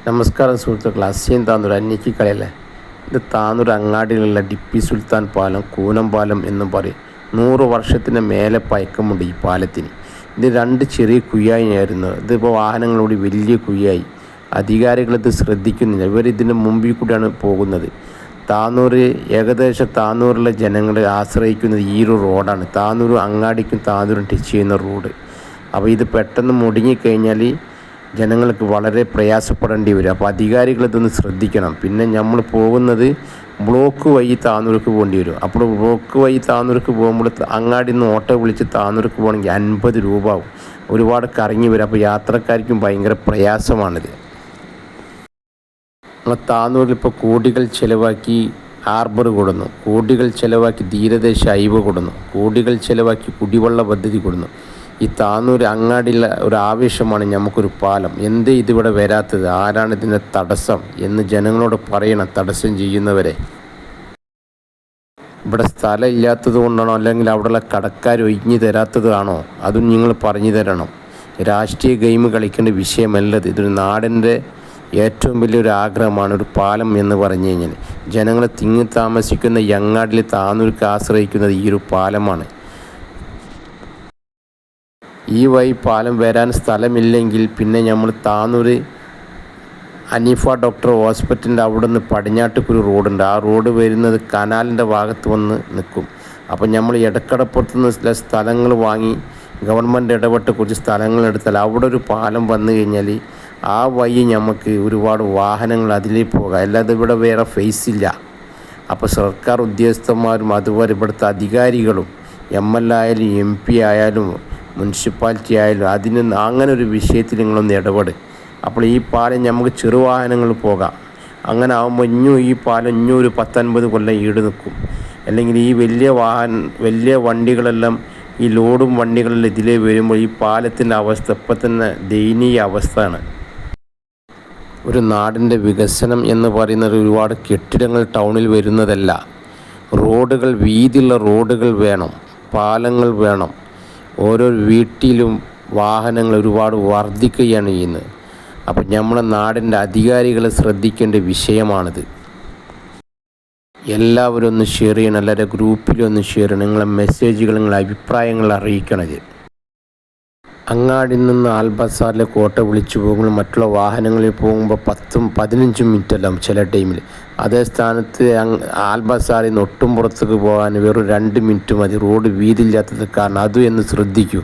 നമസ്കാരം സുഹൃത്തുക്കളെ, അസ്യം താന്നൂർ അന്യക്കിക്കളയല്ലേ. ഇത് താന്നൂർ അങ്ങാടിയിലുള്ള ടിപ്പു സുൽത്താൻ പാലം, കൂനം പാലം എന്നും പറയും. 100 വർഷത്തിന് മേലെ പഴക്കമുണ്ട് ഈ പാലത്തിന്. ഇത് 2 ചെറിയ കുയ്യായിരുന്നു. ഇതിപ്പോൾ വാഹനങ്ങളോട് വലിയ കുയ്യായി. അധികാരികളിത് ശ്രദ്ധിക്കുന്നില്ല. ഇവരിതിൻ്റെ മുമ്പിൽ കൂടിയാണ് പോകുന്നത്. ഏകദേശം താന്നൂരിലെ ജനങ്ങൾ ആശ്രയിക്കുന്നത് ഈ ഒരു റോഡാണ്. താന്നൂർ അങ്ങാടിക്കും താന്നൂരും ടച്ച് ചെയ്യുന്ന റോഡ്. അപ്പോൾ ഇത് പെട്ടെന്ന് മുടങ്ങിക്കഴിഞ്ഞാൽ ജനങ്ങൾക്ക് വളരെ പ്രയാസപ്പെടേണ്ടി വരും. അപ്പോൾ അധികാരികൾ ഇതൊന്ന് ശ്രദ്ധിക്കണം. പിന്നെ നമ്മൾ പോകുന്നത് ബ്ലോക്ക് വഴി താന്നൂർക്ക് പോകേണ്ടി വരും. അപ്പോൾ ബ്ലോക്ക് വഴി താന്നൂർക്ക് പോകുമ്പോൾ അങ്ങാടി നിന്ന് ഓട്ടോ വിളിച്ച് താന്നൂർക്ക് പോകണമെങ്കിൽ 50 രൂപ ആവും. ഒരുപാട് കറങ്ങി വരും. അപ്പോൾ യാത്രക്കാർക്കും ഭയങ്കര പ്രയാസമാണിത്. നമ്മൾ താന്നൂരിൽ ഇപ്പോൾ കോടികൾ ചിലവാക്കി ഹാർബർ കൊടുന്നു, കോടികൾ ചിലവാക്കി തീരദേശ ഹൈവേ കൊടുന്നു, കോടികൾ ചിലവാക്കി കുടിവെള്ള പദ്ധതി കൊടുന്നു. ഈ താന്നൂർ അങ്ങാടിയുള്ള ഒരു ആവേശമാണ് നമുക്കൊരു പാലം. എന്തേ ഇതിവിടെ വരാത്തത്, ആരാണ് ഇതിൻ്റെ തടസ്സം എന്ന് ജനങ്ങളോട് പറയണം. തടസ്സം ചെയ്യുന്നവരെ ഇവിടെ സ്ഥലം ഇല്ലാത്തത് കൊണ്ടാണോ, അല്ലെങ്കിൽ അവിടെയുള്ള കടക്കാർ ഒഴിഞ്ഞു തരാത്തതാണോ, അതും നിങ്ങൾ പറഞ്ഞു തരണം. രാഷ്ട്രീയ ഗെയിം കളിക്കേണ്ട വിഷയമല്ലത്. ഇതൊരു നാടിൻ്റെ ഏറ്റവും വലിയൊരു ആഗ്രഹമാണ് ഒരു പാലം എന്ന് പറഞ്ഞു കഴിഞ്ഞാൽ. ജനങ്ങൾ തിങ്ങി താമസിക്കുന്ന ഈ അങ്ങാടിൽ താന്നൂർക്ക് ആശ്രയിക്കുന്നത് ഈ ഒരു പാലമാണ്. ഈ വഴി പാലം വരാൻ സ്ഥലമില്ലെങ്കിൽ പിന്നെ നമ്മൾ താന്നൂർ അനീഫ ഡോക്ടർ ഹോസ്പിറ്റലിൻ്റെ അവിടെ നിന്ന് പടിഞ്ഞാട്ടേക്കൊരു റോഡുണ്ട്. ആ റോഡ് വരുന്നത് കനാലിൻ്റെ ഭാഗത്ത് വന്ന് നിൽക്കും. അപ്പോൾ നമ്മൾ ഇടക്കടപ്പുറത്തുനിന്ന് ചില സ്ഥലങ്ങൾ വാങ്ങി ഗവൺമെൻറ് ഇടപെട്ട് കുറച്ച് സ്ഥലങ്ങൾ എടുത്താൽ അവിടെ ഒരു പാലം വന്നു കഴിഞ്ഞാൽ ആ വഴി നമുക്ക് ഒരുപാട് വാഹനങ്ങൾ അതിലേക്ക് പോകാം. അല്ലാതെ ഇവിടെ വേറെ ഫേസ് ഇല്ല. അപ്പോൾ സർക്കാർ ഉദ്യോഗസ്ഥന്മാരും അതുപോലെ ഇവിടുത്തെ അധികാരികളും MLA ആയാലും MP ആയാലും മുനിസിപ്പാലിറ്റി ആയാലും അങ്ങനെ ഒരു വിഷയത്തിൽ നിങ്ങളൊന്ന് ഇടപെട്. അപ്പോൾ ഈ പാലം നമുക്ക് ചെറുവാഹനങ്ങൾ പോകാം. അങ്ങനെ ആകുമ്പോൾ ഈ പാലം ഒരു 10-50 കൊല്ലം ഈട് നിൽക്കും. അല്ലെങ്കിൽ ഈ വലിയ വണ്ടികളെല്ലാം, ഈ ലോഡും വണ്ടികളെല്ലാം ഇതിലേ വരുമ്പോൾ ഈ പാലത്തിൻ്റെ അവസ്ഥ ഇപ്പം തന്നെ ദയനീയ അവസ്ഥയാണ്. ഒരു നാടിൻ്റെ വികസനം എന്ന് പറയുന്നത് ഒരുപാട് കെട്ടിടങ്ങൾ ടൗണിൽ വരുന്നതല്ല. റോഡുകൾ, വീതിയുള്ള റോഡുകൾ വേണം, പാലങ്ങൾ വേണം. ഓരോ വീട്ടിലും വാഹനങ്ങൾ ഒരുപാട് വർദ്ധിക്കുകയാണ് ചെയ്യുന്നത്. അപ്പം നമ്മുടെ നാടിൻ്റെ അധികാരികൾ ശ്രദ്ധിക്കേണ്ട വിഷയമാണിത്. എല്ലാവരും ഒന്ന് ഷെയർ ചെയ്യണം. എല്ലാവരുടെ ഗ്രൂപ്പിലൊന്ന് ഷെയർ ചെയ്യണം. നിങ്ങളെ മെസ്സേജുകൾ, നിങ്ങളെ അഭിപ്രായങ്ങൾ അറിയിക്കണത്. അങ്ങാടിയിൽ നിന്ന് ആൽബസാറിലെ കോട്ട വിളിച്ചു പോകുമ്പോൾ മറ്റുള്ള വാഹനങ്ങളിൽ പോകുമ്പോൾ 10-15 മിനിറ്റ് എല്ലാം ചില ടൈമിൽ. അതേ സ്ഥാനത്ത് ആൽബസാറിൽ നിന്ന് ഒട്ടും പുറത്തേക്ക് പോകാൻ വെറും 2 മിനിറ്റ് മതി. റോഡ് വീതിയില്ലാത്തത് കാരണം അതും എന്ന് ശ്രദ്ധിക്കൂ.